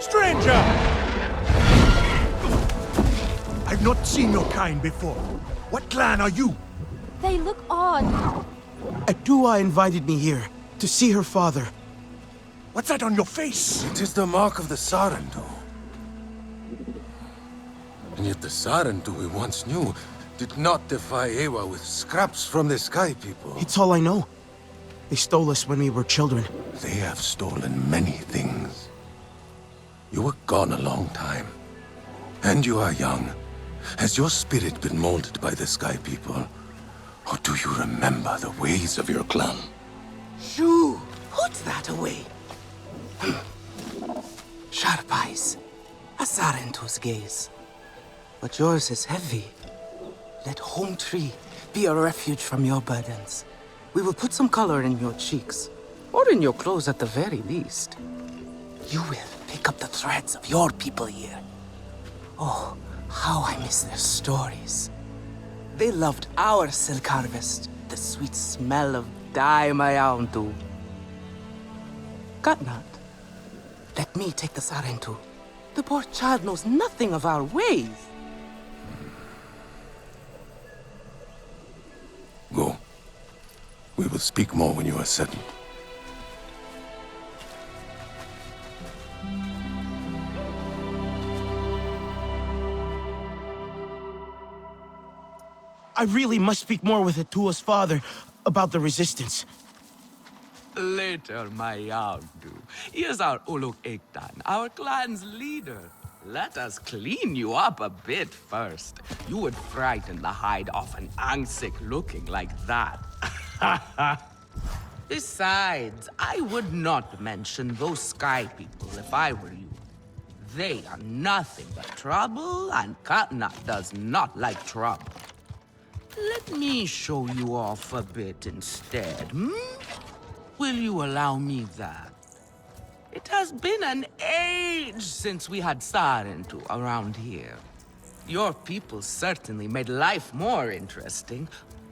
Stranger! I've not seen your kind before. What clan are you? They look odd. Adua invited me here to see her father. What's that on your face? It is the mark of the Sarentu. And yet the Sarentu we once knew did not defy Ewa with scraps from the Sky People. It's all I know. They stole us when we were children. They have stolen many things. You were gone a long time. And you are young. Has your spirit been molded by the Sky People? Or do you remember the ways of your clan? Shoo! Put that away. Sharp eyes. A Sarentu's gaze. But yours is heavy. Let Home Tree be a refuge from your burdens. We will put some color in your cheeks. Or in your clothes at the very least. You will pick up the threads of your people here. Oh, how I miss their stories. They loved our silk harvest, the sweet smell of dye mayauntu. Katnat, let me take the Sarentu. The poor child knows nothing of our ways. Go. We will speak more when you are settled. I really must speak more with Atua's father about the resistance. Later, Mayauntu. Here's our Uluk Ektan, our clan's leader. Let us clean you up a bit first. You would frighten the hide off an Angsik looking like that. Besides, I would not mention those Sky People if I were you. They are nothing but trouble, and Katnat does not like trouble. Let me show you off a bit instead, hmm? Will you allow me that? It has been an age since we had Sarentu around here. Your people certainly made life more interesting.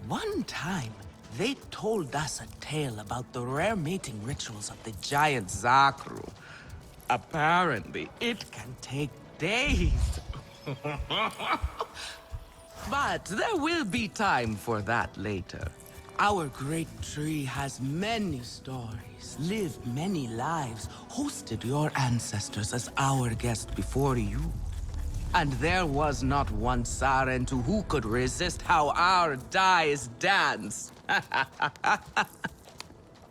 One time, they told us a tale about the rare mating rituals of the giant Zakru. Apparently, it can take days. But there will be time for that later. Our great tree has many stories, lived many lives, hosted your ancestors as our guest before you. And there was not one Sarentu who could resist how our dyes dance.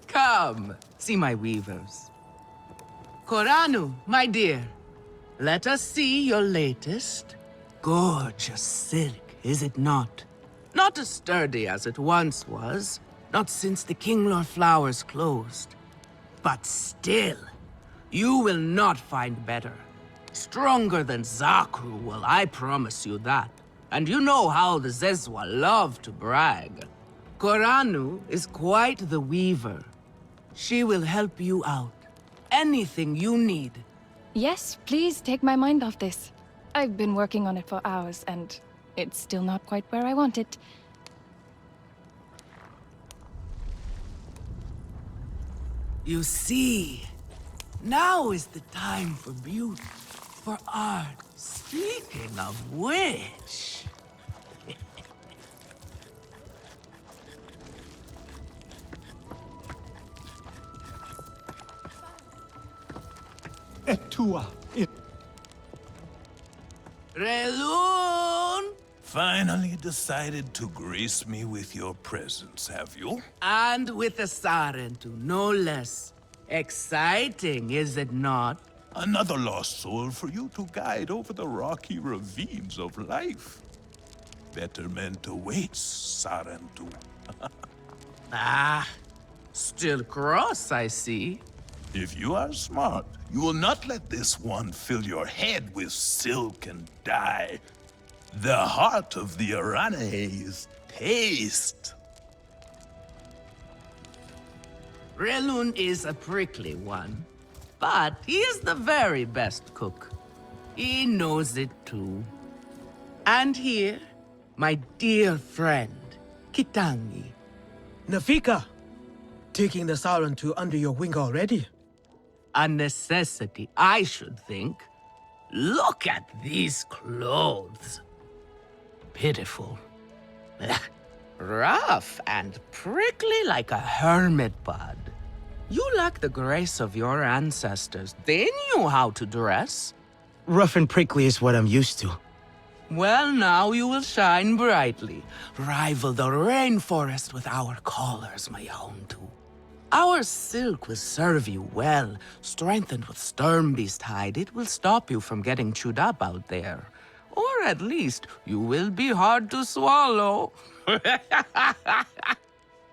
Come, see my weavers. Koranu, my dear, let us see your latest. Gorgeous silk, is it not? Not as sturdy as it once was, not since the Kinglor flowers closed. But still, you will not find better. Stronger than Zakru will, I promise you that. And you know how the Zezwa love to brag. Koranu is quite the weaver. She will help you out. Anything you need. Yes, please take my mind off this. I've been working on it for hours, and it's still not quite where I want it. You see, now is the time for beauty, for art. Speaking of which... Etua. Relun! Finally decided to grace me with your presence, have you? And with a Sarentu, no less. Exciting, is it not? Another lost soul for you to guide over the rocky ravines of life. Betterment awaits, Sarentu. Ah, still cross, I see. If you are smart, you will not let this one fill your head with silk and dye. The heart of the Arane is taste. Relun is a prickly one, but he is the very best cook. He knows it too. And here, my dear friend, Kitangi. Nafika! Taking the Sarentu under your wing already? A necessity, I should think. Look at these clothes. Pitiful. Rough and prickly like a hermit bud. You lack the grace of your ancestors. They knew how to dress. Rough and prickly is what I'm used to. Well, now you will shine brightly. Rival the rainforest with our collars, my own too. Our silk will serve you well. Strengthened with Sternbeast hide, it will stop you from getting chewed up out there. Or at least, you will be hard to swallow.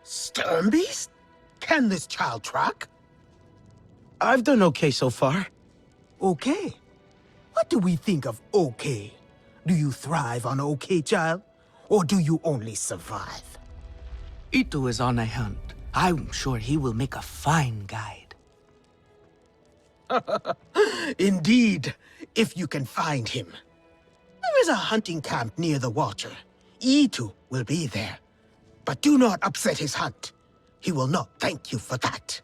Sternbeast? Can this child track? I've done okay so far. Okay. What do we think of okay? Do you thrive on okay, child? Or do you only survive? Itu is on a hunt. I'm sure he will make a fine guide. Indeed, if you can find him. There is a hunting camp near the Watcher. Itu will be there. But do not upset his hunt. He will not thank you for that.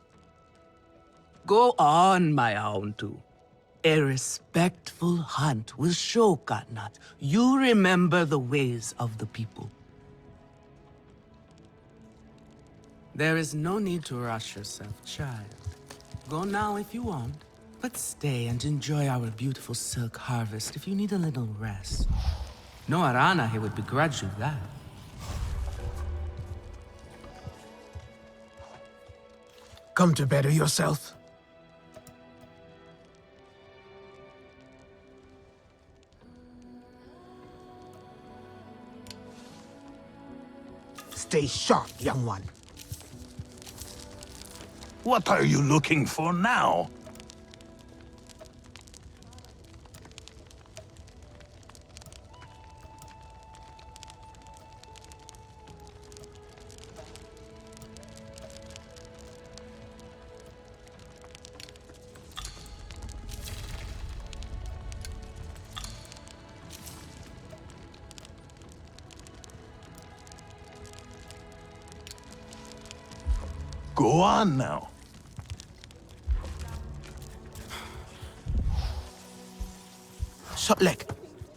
Go on, my own too. A respectful hunt will show Katnat you remember the ways of the people. There is no need to rush yourself, child. Go now if you want, but stay and enjoy our beautiful silk harvest if you need a little rest. No Arana here would begrudge you that. Come to better yourself. Stay sharp, young one. What are you looking for now? Go on now. Sotlek,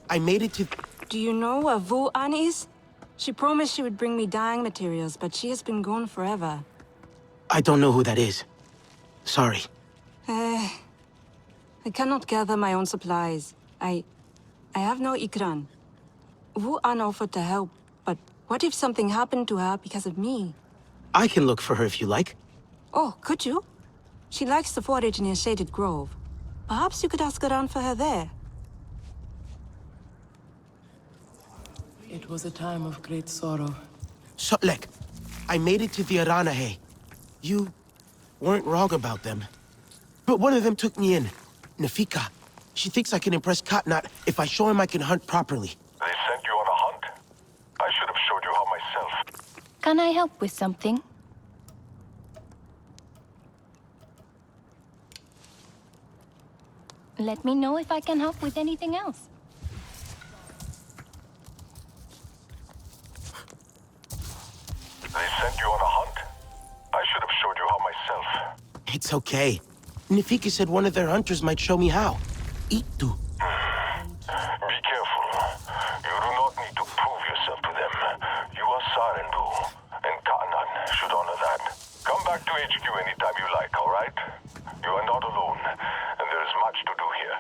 I made it to... Do you know where Vu An is? She promised she would bring me dyeing materials, but she has been gone forever. I don't know who that is. Sorry. I cannot gather my own supplies. I have no ikran. Vu An offered to help, but what if something happened to her because of me? I can look for her if you like. Oh, could you? She likes to forage near Shaded Grove. Perhaps you could ask around for her there. It was a time of great sorrow. Sotlek, I made it to the Aranahe. You weren't wrong about them. But one of them took me in. Nafika. She thinks I can impress Katnat if I show him I can hunt properly. They sent you on a hunt? I should have showed you how myself. Can I help with something? Let me know if I can help with anything else. They sent you on a hunt? I should have showed you how myself. It's okay. Nafika said one of their hunters might show me how. Itu. Be careful. You do not need to prove yourself to them. You are Sarendu, and Ka'anan should honor that. Come back to HQ anytime you like, all right? You are not alone, and there is much to do here.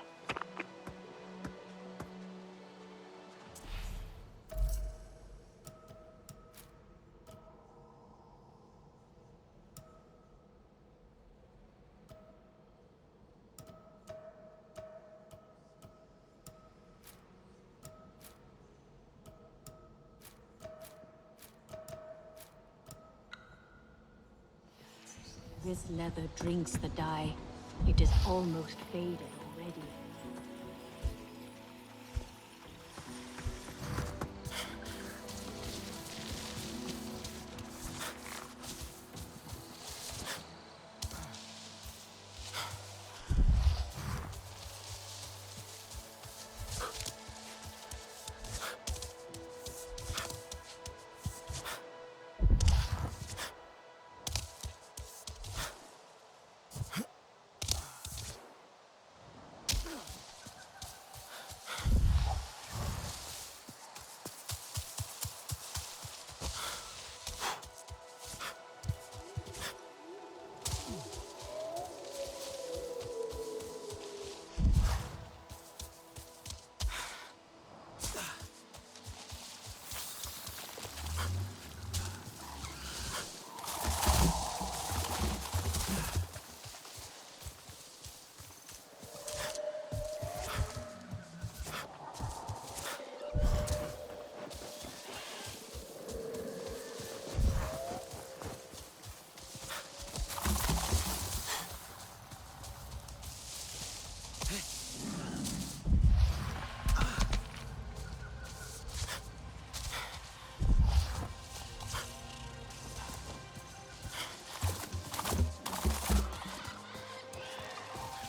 This leather drinks the dye. It is almost faded already.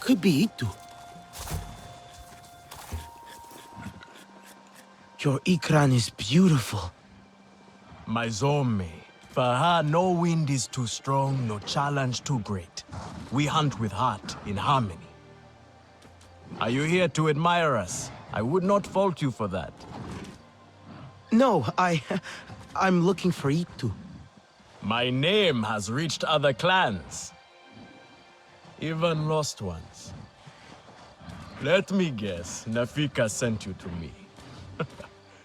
could be Itu. Your Ikran is beautiful. My Zome. For her, no wind is too strong, no challenge too great. We hunt with heart, in harmony. Are you here to admire us? I would not fault you for that. No, I'm looking for Itu. My name has reached other clans. Even lost ones. Let me guess, Nafika sent you to me.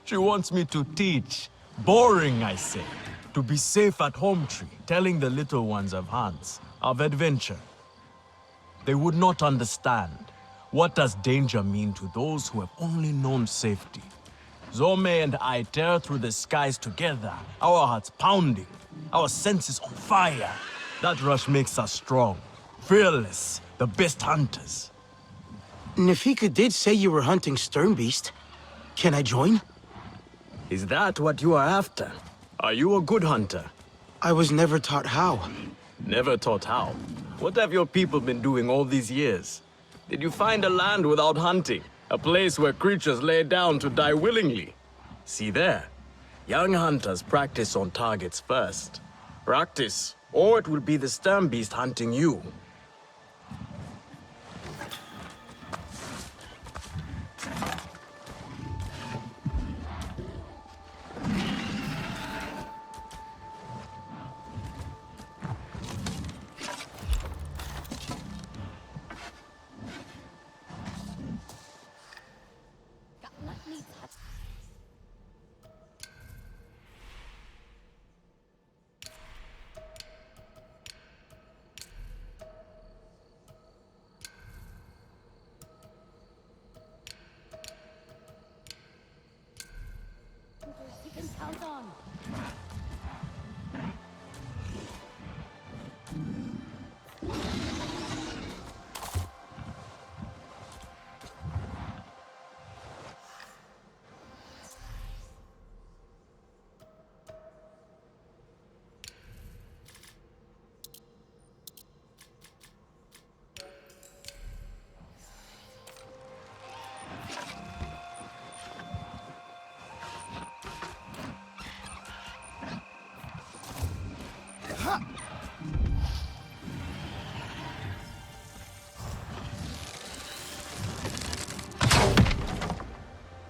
She wants me to teach. Boring, I say. To be safe at home tree, telling the little ones of Hans, of adventure. They would not understand. What does danger mean to those who have only known safety? Zome and I tear through the skies together, our hearts pounding, our senses on fire. That rush makes us strong, fearless, the best hunters. Nafika did say you were hunting Sternbeast. Can I join? Is that what you are after? Are you a good hunter? I was never taught how. Never taught how? What have your people been doing all these years? Did you find a land without hunting? A place where creatures lay down to die willingly? See there. Young hunters practice on targets first. Practice, or it will be the Sternbeast hunting you.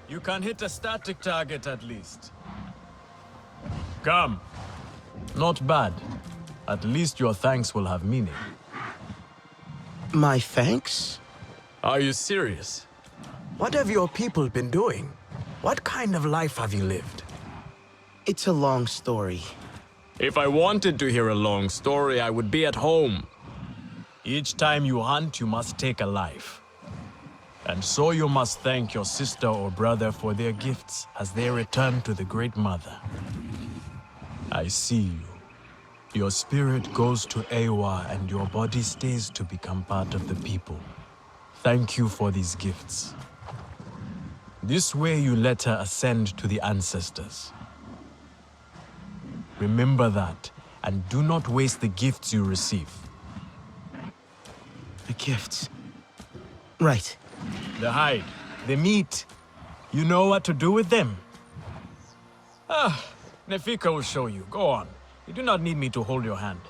You can hit a static target at least. Come. Not bad. At least your thanks will have meaning. My thanks? Are you serious? What have your people been doing? What kind of life have you lived? It's a long story. If I wanted to hear a long story, I would be at home. Each time you hunt, you must take a life. And so you must thank your sister or brother for their gifts as they return to the Great Mother. I see you. Your spirit goes to Ewa and your body stays to become part of the people. Thank you for these gifts. This way you let her ascend to the ancestors. Remember that, and do not waste the gifts you receive. The gifts. Right. The hide, the meat. You know what to do with them? Nefika will show you. Go on. You do not need me to hold your hand.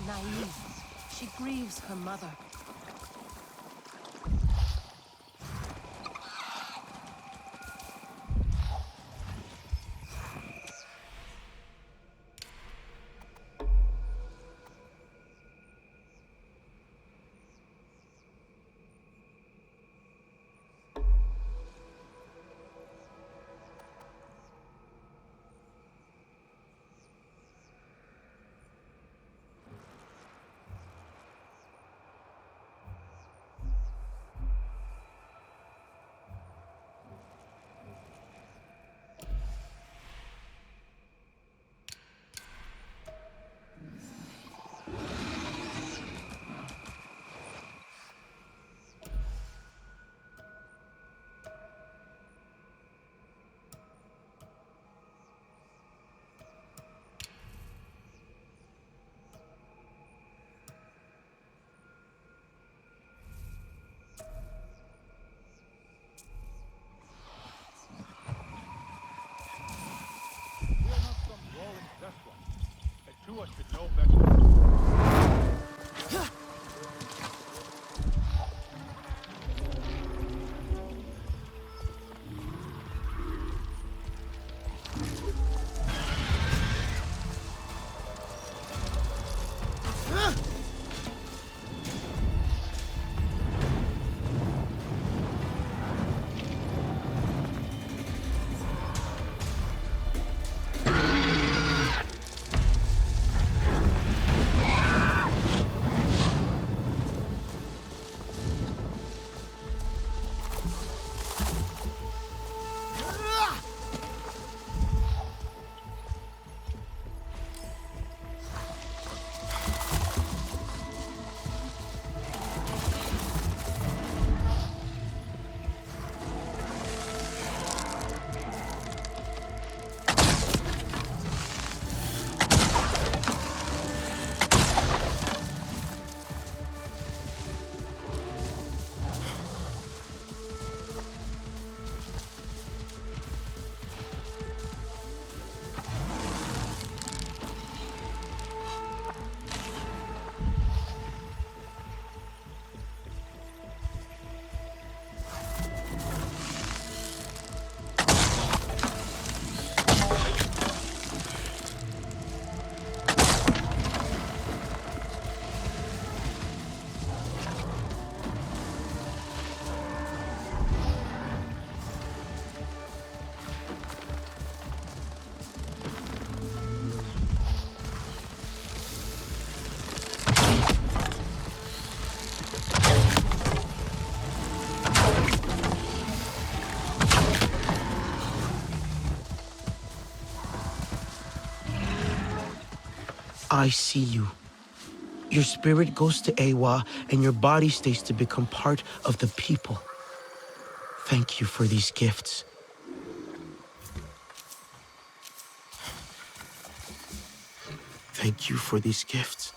Naive. She grieves her mother. I see you. Your spirit goes to Ewa, and your body stays to become part of the people. Thank you for these gifts. Thank you for these gifts.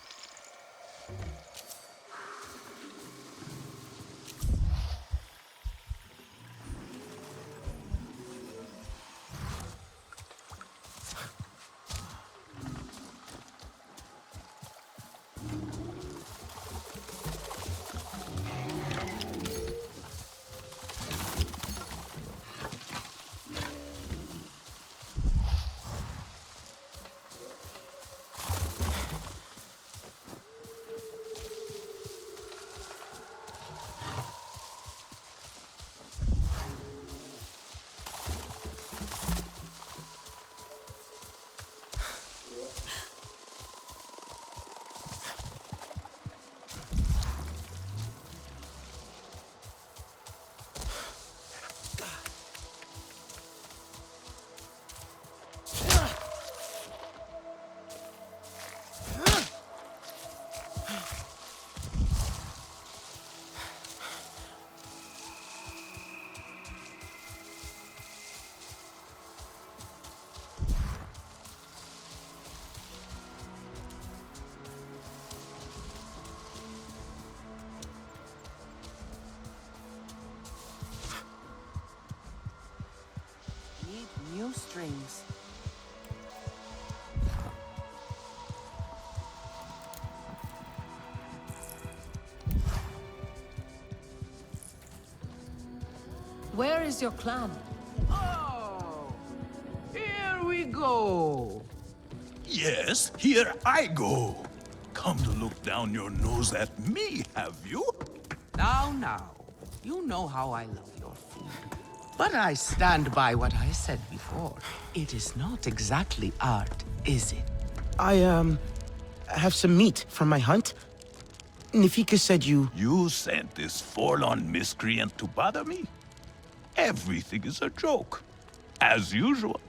New strings. Where is your clan? Oh, here we go. Yes, here I go. Come to look down your nose at me, have you? Now, you know how I love your food. But I stand by what I said before. It is not exactly art, is it? I have some meat from my hunt. Nifika said you... You sent this forlorn miscreant to bother me? Everything is a joke. As usual.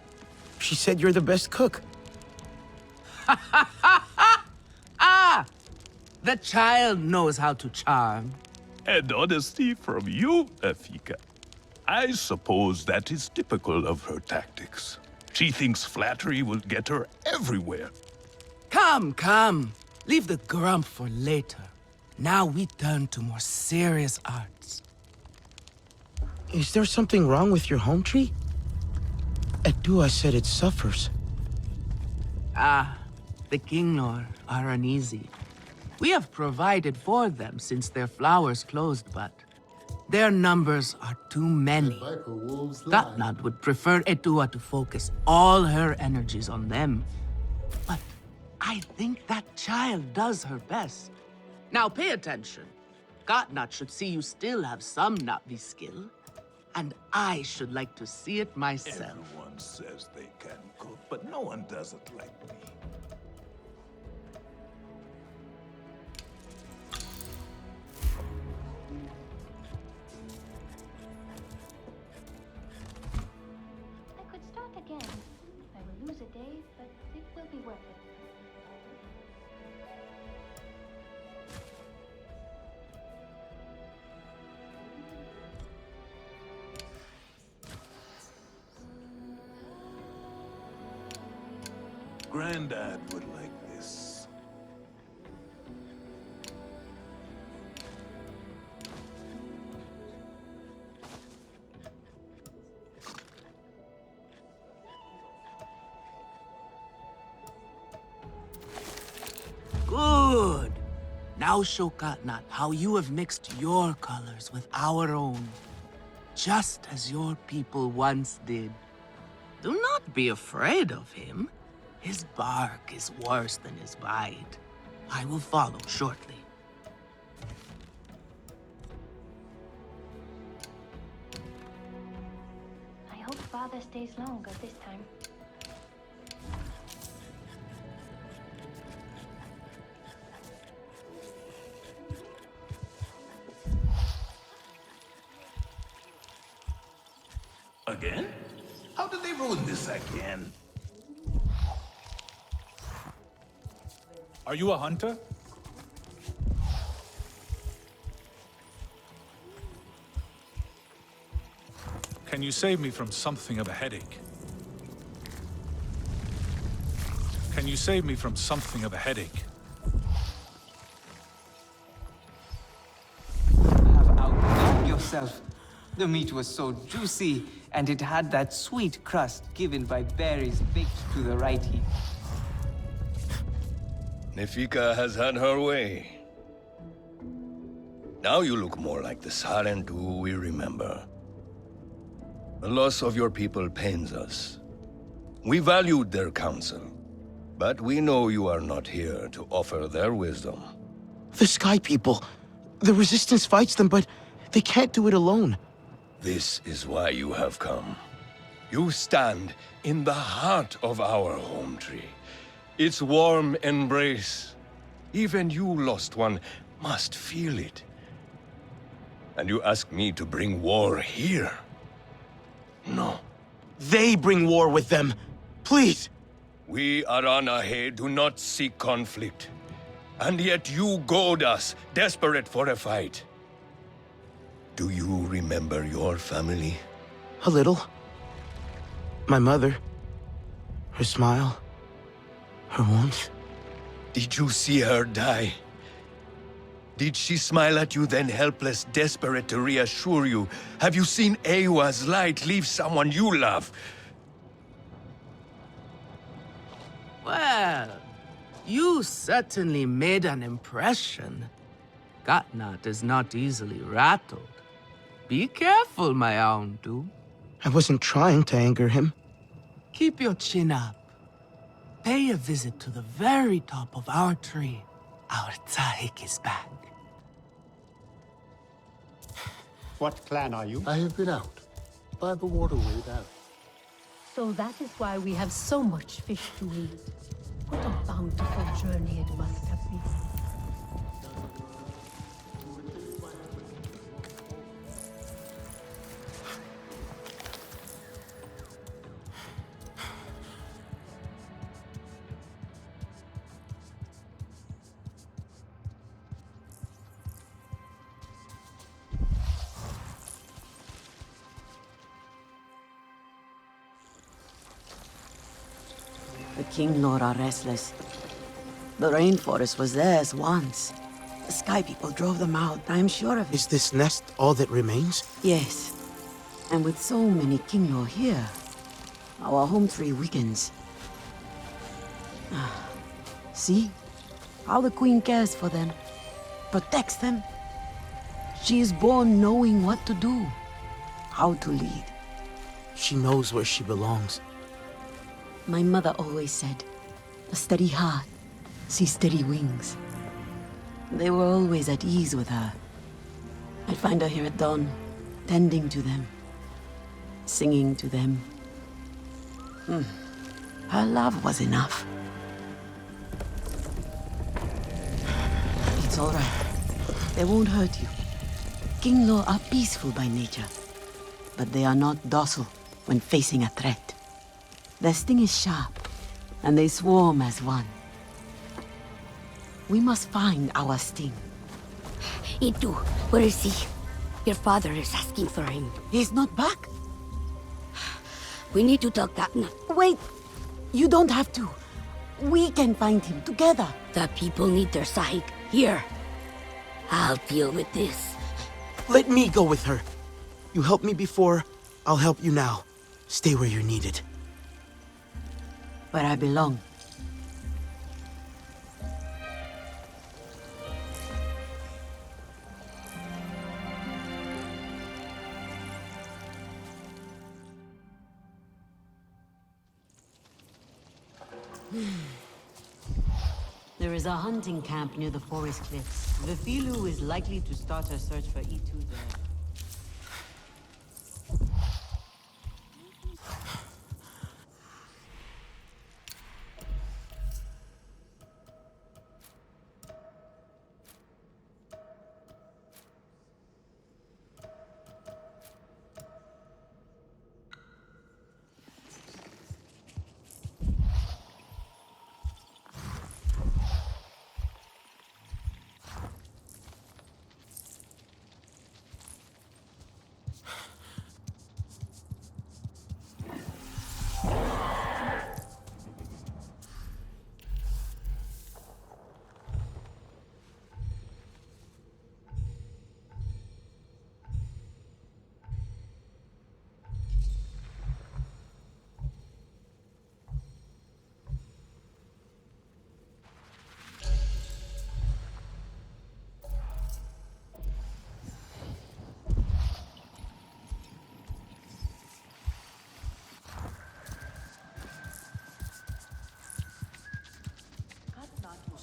She said you're the best cook. Ah! The child knows how to charm. And honesty from you, Nafika. I suppose that is typical of her tactics. She thinks flattery will get her everywhere. Come. Leave the grump for later. Now we turn to more serious arts. Is there something wrong with your home tree? Edua said it suffers. Ah, The Kinglor are uneasy. We have provided for them since their flowers closed, but their numbers are too many. Katnat would prefer Etua to focus all her energies on them. But I think that child does her best. Now pay attention. Katnat should see you still have some Na'vi skill, and I should like to see it myself. Everyone says they can cook, but no one does it like me. I could start again. I will lose a day, but it will be worth it. Granddad would like this. Good. Now show Katnat how you have mixed your colors with our own, just as your people once did. Do not be afraid of him. His bark is worse than his bite. I will follow shortly. I hope Father stays longer this time. Again? How did they ruin this again? Are you a hunter? Can you save me from something of a headache? Can you save me from something of a headache? You have outdone yourself. The meat was so juicy, and it had that sweet crust given by berries baked to the right heat. Nefika has had her way. Now you look more like the Sarentu we remember. The loss of your people pains us. We valued their counsel, but we know you are not here to offer their wisdom. The Sky People. The Resistance fights them, but they can't do it alone. This is why you have come. You stand in the heart of our home tree. Its warm embrace. Even you, lost one, must feel it. And you ask me to bring war here? No. They bring war with them. Please. We Aranahe do not seek conflict. And yet you goad us, desperate for a fight. Do you remember your family? A little. My mother. Her smile. Her warmth. Did you see her die? Did she smile at you then helpless, desperate to reassure you? Have you seen Ewa's light leave someone you love? Well, you certainly made an impression. Katnat is not easily rattled. Be careful, my Auntu. I wasn't trying to anger him. Keep your chin up. Pay a visit to the very top of our tree. Our Tsahik is back. What clan are you? I have been out, by the waterway down. So that is why we have so much fish to eat. What a bountiful journey it must have been. The Kinglor are restless. The rainforest was theirs once. The Sky People drove them out, I'm sure of it. Is this nest all that remains? Yes. And with so many Kinglor here, our home tree weakens. See how the Queen cares for them, protects them. She is born knowing what to do, how to lead. She knows where she belongs. My mother always said, a steady heart sees steady wings. They were always at ease with her. I'd find her here at dawn, tending to them, singing to them. Her love was enough. It's all right. They won't hurt you. Kinglaw are peaceful by nature, but they are not docile when facing a threat. Their sting is sharp, and they swarm as one. We must find our sting. Itu, where is he? Your father is asking for him. He's not back. We need to tell Katna. Wait! You don't have to. We can find him together. The people need their side. Here. I'll deal with this. Let me go with her. You helped me before, I'll help you now. Stay where you're needed. Where I belong. There is a hunting camp near the forest cliffs. Vifilu is likely to start her search for Itu there.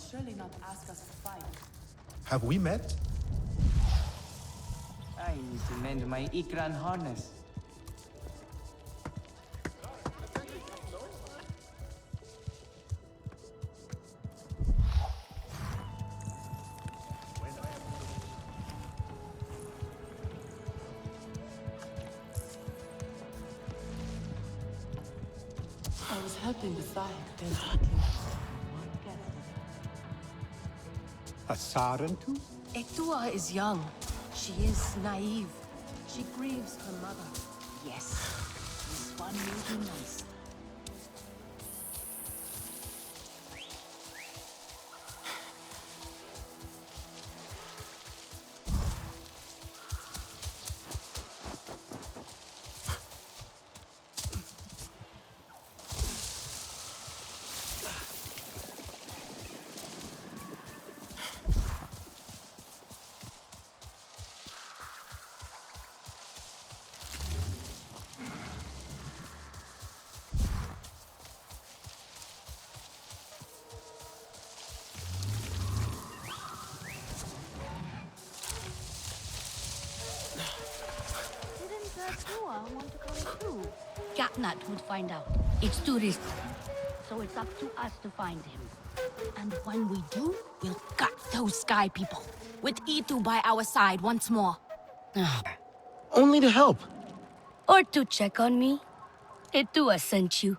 Surely not ask us to fight. Have we met? I need to mend my Ikran harness. I was helping the Sahib, then A Sarentu? Etua is young. She is naive. She grieves her mother. Yes, this one will be nice. Katnat would find out. It's too risky. So it's up to us to find him. And when we do, we'll gut those sky people. With Itu by our side once more. Only to help. Or to check on me. Etua sent you.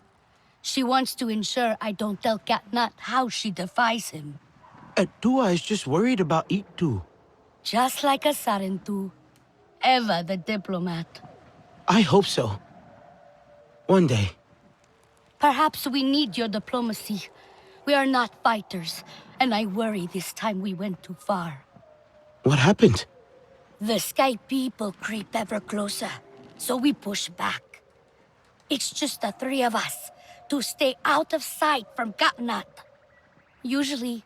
She wants to ensure I don't tell Katnat how she defies him. Atua is just worried about Itu. Just like a Sarentu. Eva the diplomat. I hope so. One day. Perhaps we need your diplomacy. We are not fighters, and I worry this time we went too far. What happened? The Sky people creep ever closer, so we push back. It's just the three of us, to stay out of sight from Katnat. Usually,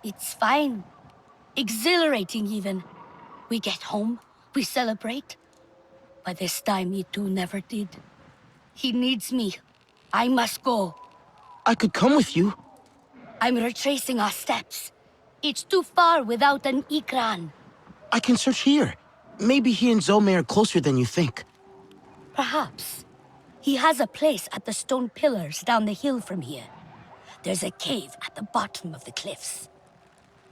it's fine. Exhilarating, even. We get home, we celebrate. But this time, Itu never did. He needs me. I must go. I could come with you. I'm retracing our steps. It's too far without an Ikran. I can search here. Maybe he and Zome are closer than you think. Perhaps. He has a place at the stone pillars down the hill from here. There's a cave at the bottom of the cliffs.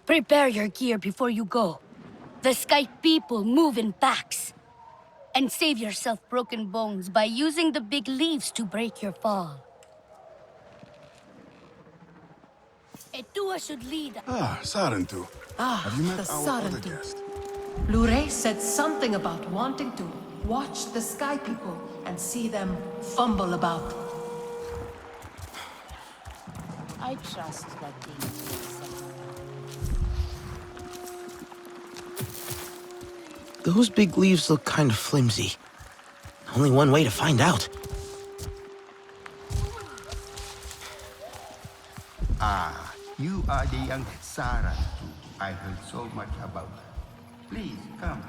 Prepare your gear before you go. The Sky people move in packs. And save yourself broken bones by using the big leaves to break your fall. Etua should lead. Ah, Sarentu. Have you met the our other Sarentu. guest? Lure said something about wanting to watch the Sky People and see them fumble about. I trust that things will settle. Those big leaves look kind of flimsy. Only one way to find out. Ah, you are the young Sarentu. I heard so much about her. Please, come.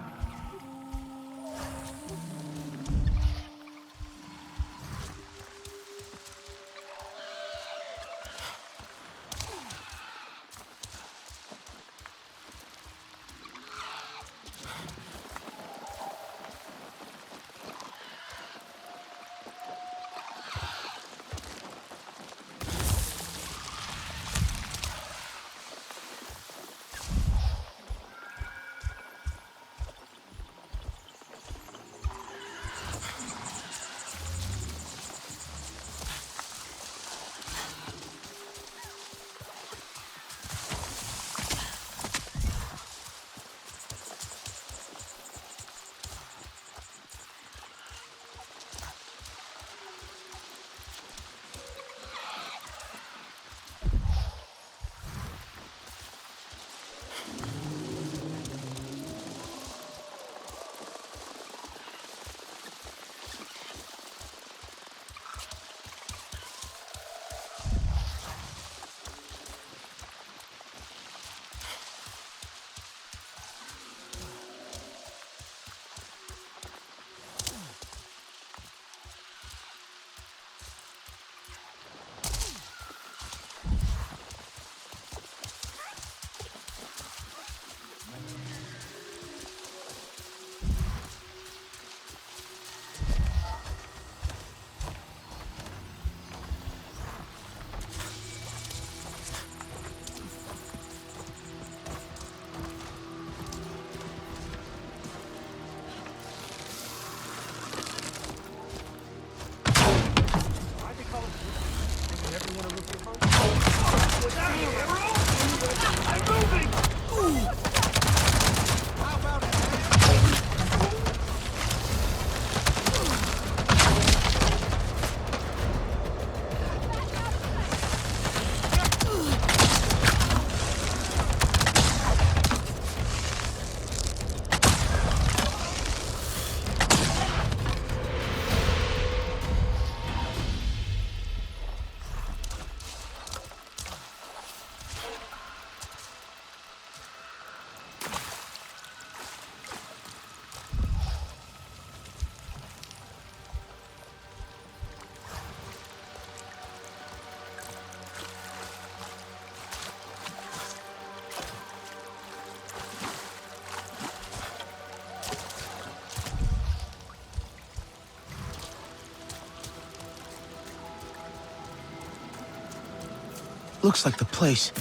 Looks like the place.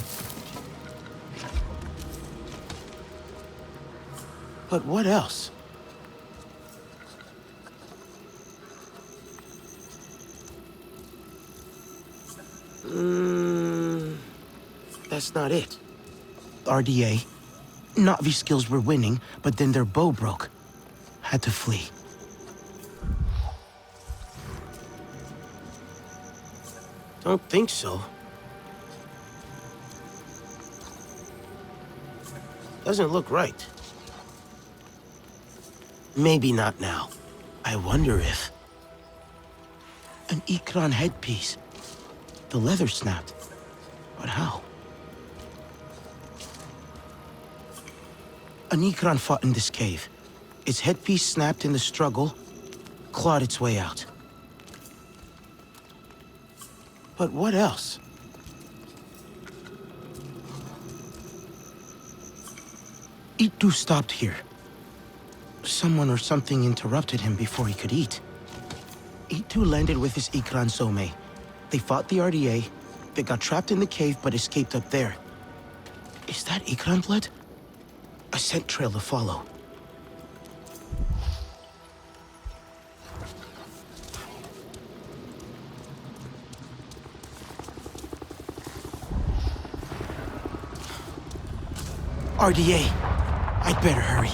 But what else? That's not it. RDA. Na'vi skills were winning, but then their bow broke. Had to flee. Don't think so. Doesn't look right. Maybe not now. I wonder if... An Ikran headpiece. The leather snapped. But how? An Ikran fought in this cave. Its headpiece snapped in the struggle, clawed its way out. But what else? Itu stopped here. Someone or something interrupted him before he could eat. Itu landed with his Ikran Some. They fought the RDA. They got trapped in the cave but escaped up there. Is that Ikran blood? A scent trail to follow. RDA. I'd better hurry.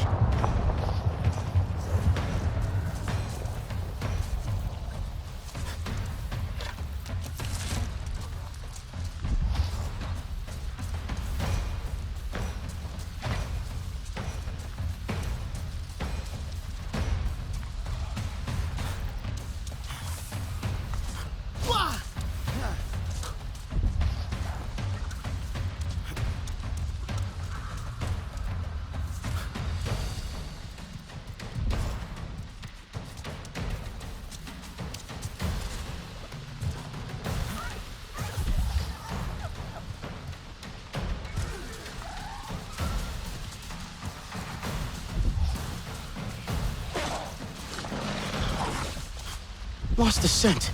Lost the scent.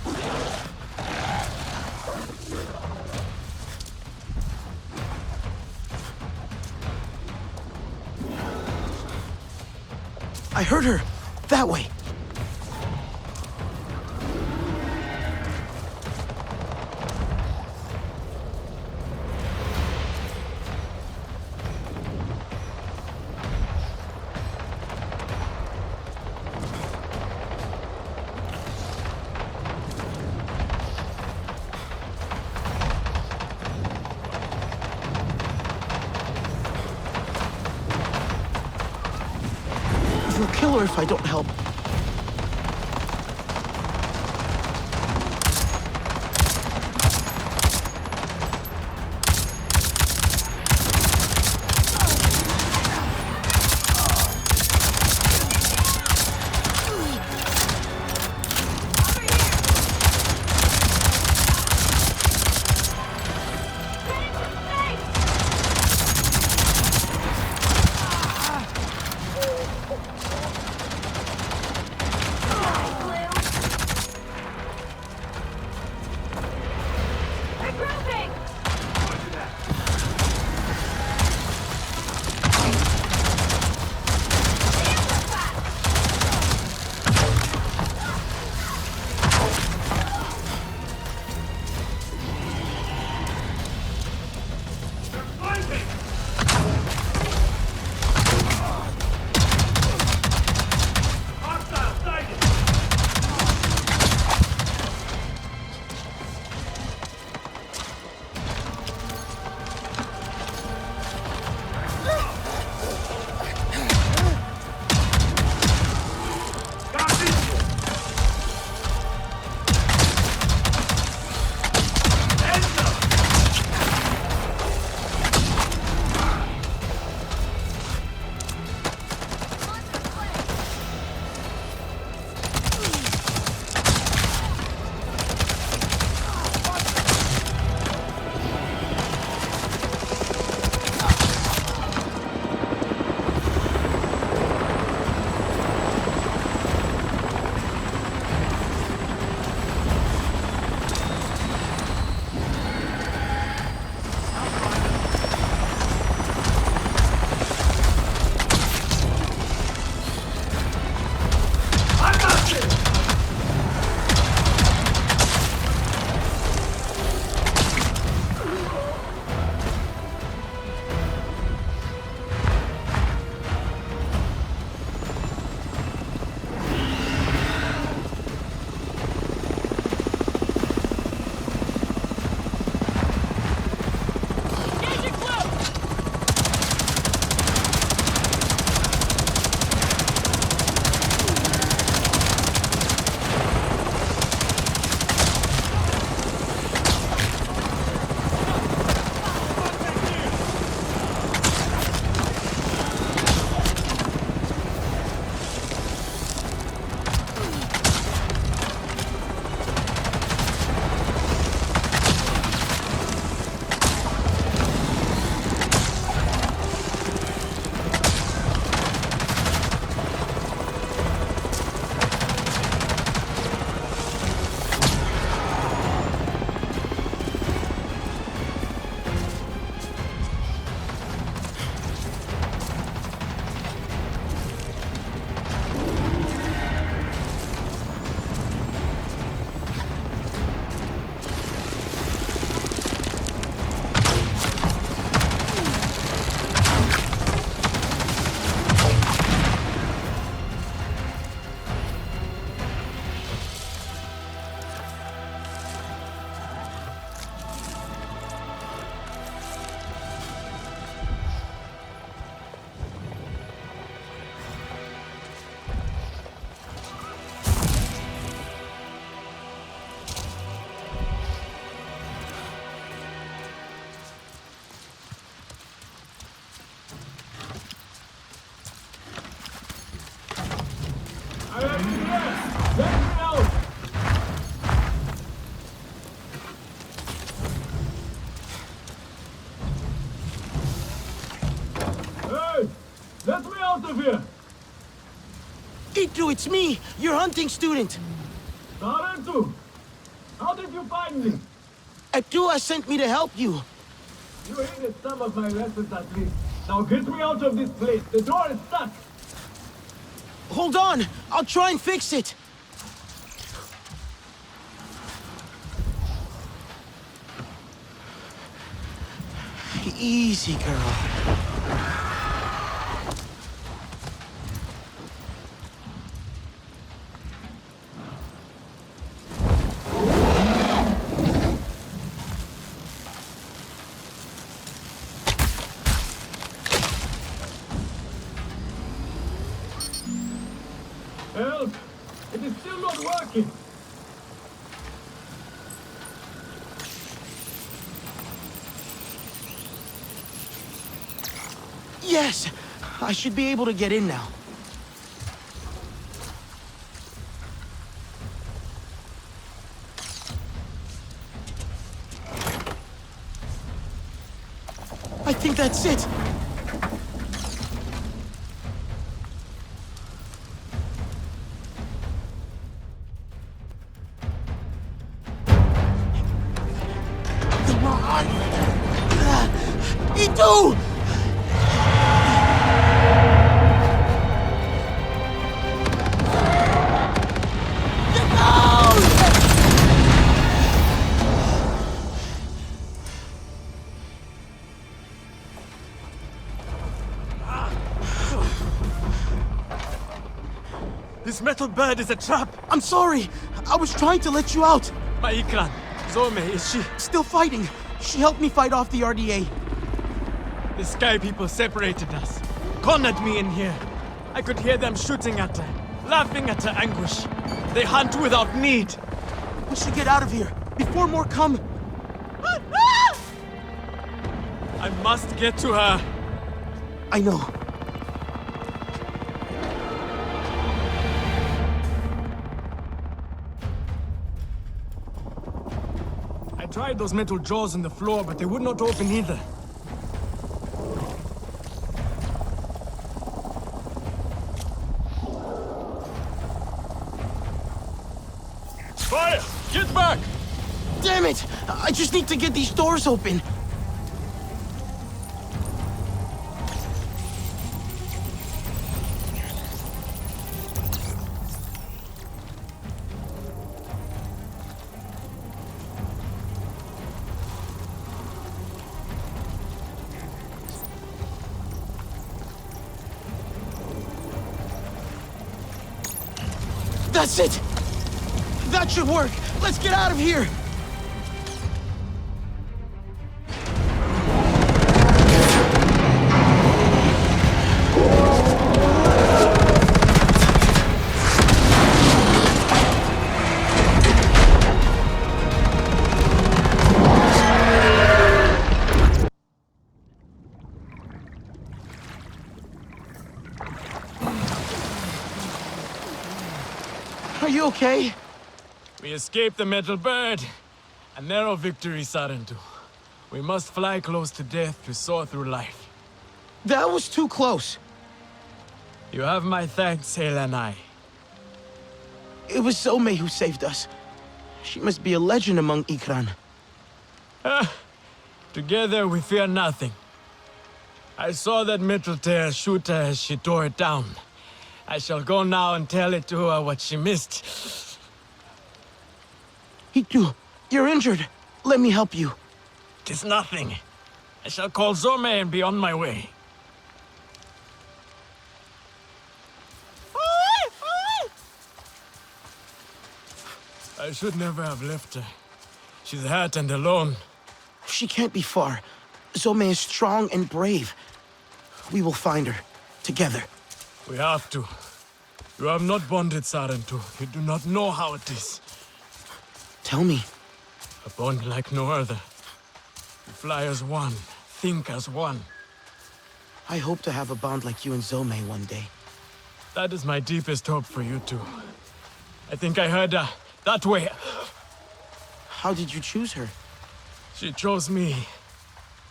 I heard her. That way. You'll kill her if I don't help. it's me, your hunting student. Sarentu! How did you find me? Atua sent me to help you. You hated some of my lessons at least. Now get me out of this place. The door is stuck. Hold on, I'll try and fix it. Easy, girl. Help! It is still not working. Yes! I should be able to get in now. I think that's it! Come on! Itu! This metal bird is a trap. I'm sorry. I was trying to let you out. My Ikran, Zome, is she? Still fighting. She helped me fight off the RDA. The Sky People separated us. Cornered me in here. I could hear them shooting at her, laughing at her anguish. They hunt without need. We should get out of here before more come. I must get to her. I know. I tried those metal jaws in the floor, but they would not open either. Fire! Get back! Damn it! I just need to get these doors open. That's it! That should work! Let's get out of here! Are you okay? We escaped the metal bird. A narrow victory, Sarentu. We must fly close to death to soar through life. That was too close. You have my thanks, Helanai. It was Zome who saved us. She must be a legend among Ikran. Together we fear nothing. I saw that metal tear shoot her as she tore it down. I shall go now and tell it to her what she missed. Itu, you're injured. Let me help you. 'Tis nothing. I shall call Zome and be on my way. I should never have left her. She's hurt and alone. She can't be far. Zome is strong and brave. We will find her. Together. We have to. You have not bonded, Sarentu. You do not know how it is. Tell me. A bond like no other. You fly as one, think as one. I hope to have a bond like you and Zome one day. That is my deepest hope for you two. I think I heard her. That way. How did you choose her? She chose me.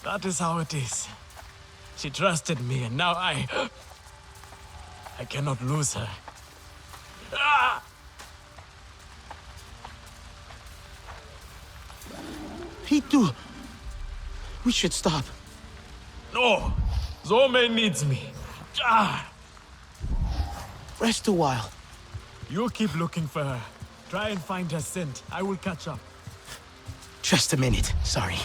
That is how it is. She trusted me, and now I cannot lose her. Ah! Itu! We should stop. No! Zome needs me. Ah! Rest a while. You keep looking for her. Try and find her scent. I will catch up. Just a minute. Sorry.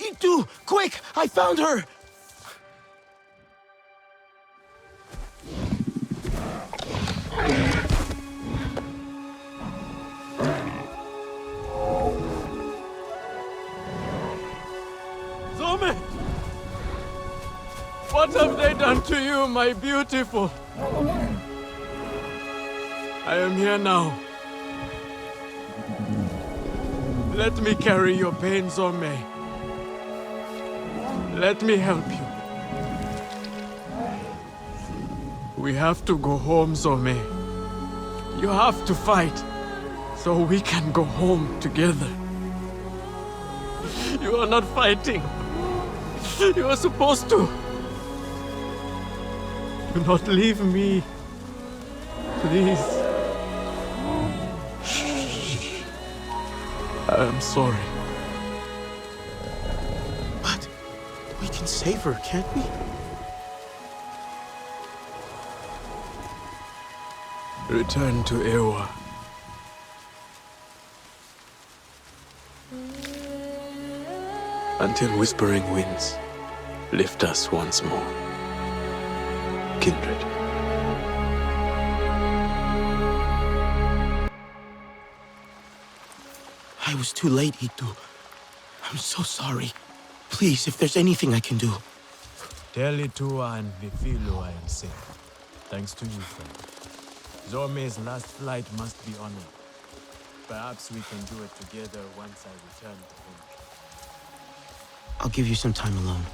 Itu! Quick! I found her! Zome! What have they done to you, my beautiful? I am here now. Let me carry your pain, Zome. Let me help you. We have to go home, Zome. You have to fight, so we can go home together. You are not fighting. You are supposed to. Do not leave me. Please. I am sorry. But we can save her, can't we? Return to Ewa. Until whispering winds lift us once more. Kindred. I was too late, Itu. I'm so sorry. Please, if there's anything I can do. Tell Itua and Vifilo I am safe. Thanks to you, friend. Zome's last flight must be honored. Perhaps we can do it together once I return to home. I'll give you some time alone.